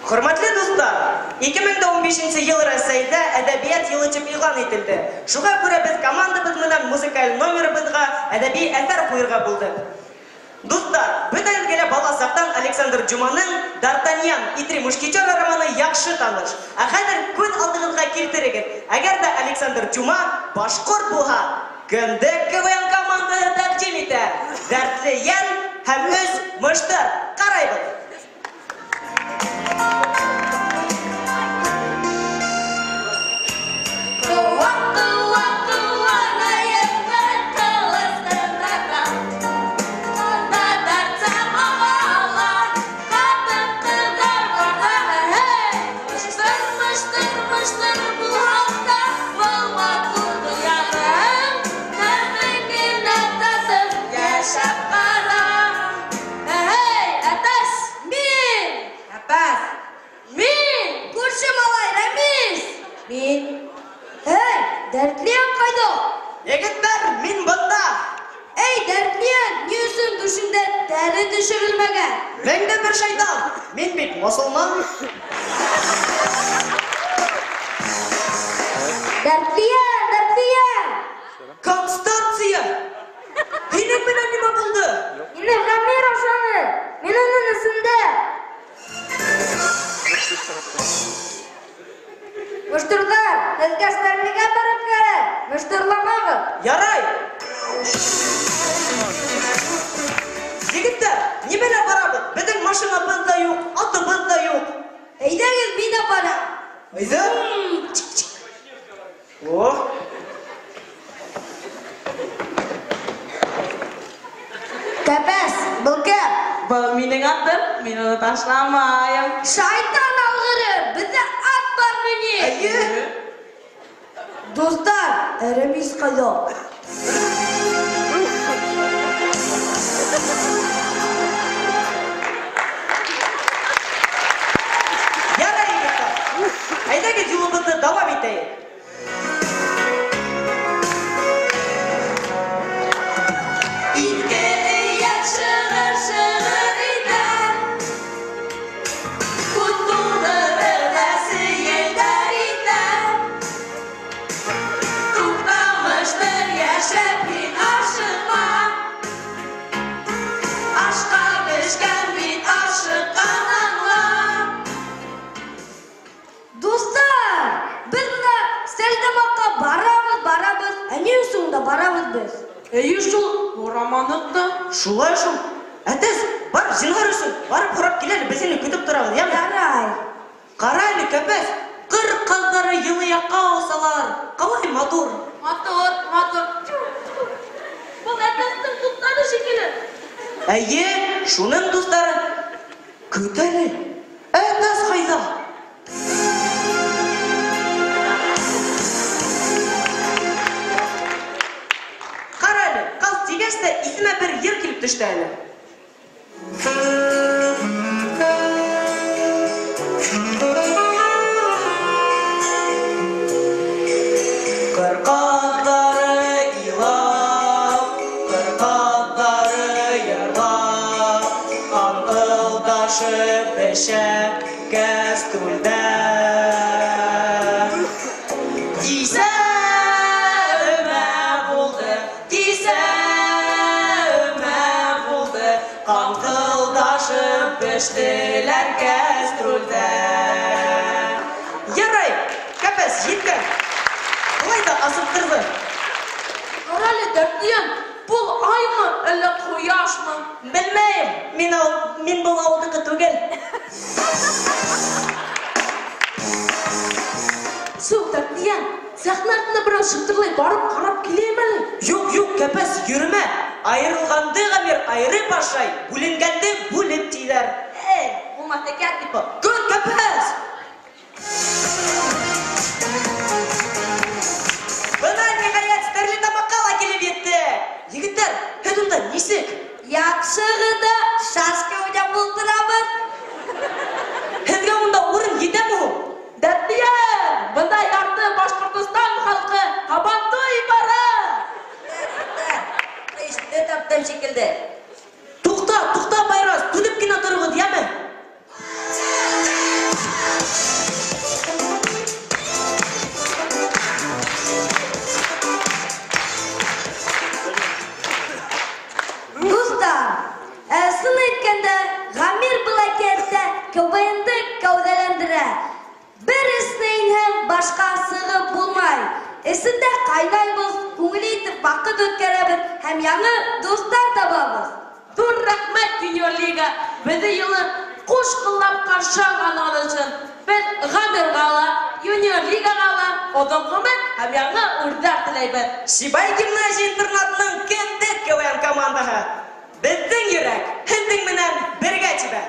Hürmetli dostlar, 2015 yıl Rossiyada Edebiyat yılı deb e'lon etildi. Шуңа күрә без командабыз менән музыкаль номерыбызга әдәби әсәр куярга булдык. Достар, бөтен генә баласактан Александр Дюманың Д'Артаньян и три мушкетера романы яхшы таныш. Ә хәзер күз алдыгызга килтерегез. Әгәр дә Александр Дюма башкорт булса, кемдә КВН командасы тәкъдим итә? Дәртле ян һәм үз мыштыр. Карайбыз. Дәртлиян қайда? Егеттер, мин бында. Эй, Дәртлиян, не үшін дүшінде дәрі түшірілмеген? Менде бір шайтан. Мен бит мұсылман. Дәртлиян! Констация! Менің менен неме болды? Менің камера шаны. Менің үнісінде. Мұштырдар, тезгәстәрліге барып кәрі. Мұштырламағы. Ярай! Егеттер, немене барабыз? Біздің машинабыз да юк, атыбыз да юк. Әйдәгіз, мен апара. Әйді? О! Кәпәс, бұл кәп. Бұл менің атым, мен оны ташламайым. Шайтан алғыры, бізде ат бар мені. Әйе? Достар, әріміз қайда. Ярай, егеттер. Әйдәгіз юлыбызды давам етейік. Барабыз біз. Әйе шул, ораманықты. Шулай шул. Әтәс, бар, зинһар өсөн. Барып құрап келелі, біз сені күтіп тұрабыз, яме? Ярай. Қарайлы, көпәс. Қыр қыздары елы яққа алсалар. Қалай матур? Матур. Бұл әтәстің туттары шекелі. Әйе, шуның достары. Күтәлі. Әтәс қайда? Исіме бір ер келіп түшті әлі. Қырқаттары илап, қырқаттары ярлап, қаңғылдашы бәшә кәстрүлдә. Пештелер кәстрүлдә. Ярай, көпәс, жеткен. Қалай да асыптырды. Қарайлы, Дәртлиян, бұл аймы, әлі қояшмы? Білмейм, мен бұл ауылдықы түгел. Сол, Дәртлиян, сәхнартына біраз шықтырлай барып қарап келемелі? Жоқ, көпәс, жүріме. Айырылғанды ғамер айыры башай, бүленгенді бүліп дейдер. Болмаса кәтті бұл. Көр, көпәс! Бұна неғаят стәржі тамаққала келіп етті. Егіттер, әдімді несек? Яқшығыда шашқа өте бұлтырабыз. Әзге мұнда орын ете мұ? Дәртлиян, бұнда ярды Башқұртстан халқы Қабантой бары. Таптан шекілді. Тұқта, Байрас, түліп кена тұрғыд, яме? башка сыгып булмай. Эсендә кайнайбыз, күңел итеп вакыт үткәрәбез һәм яңа дуслар табабыз. Dur рәхмәт, Junior Liga. Безне елы куш кыллап каршы алган өчен. Без Гамергала, Junior Лигага, одан гомер һәм яңа үрдәк теләйбез. Сибай гимназия интернатының кендек КВН командаһы. Безнең йөрәк һездең менән бергә тибә.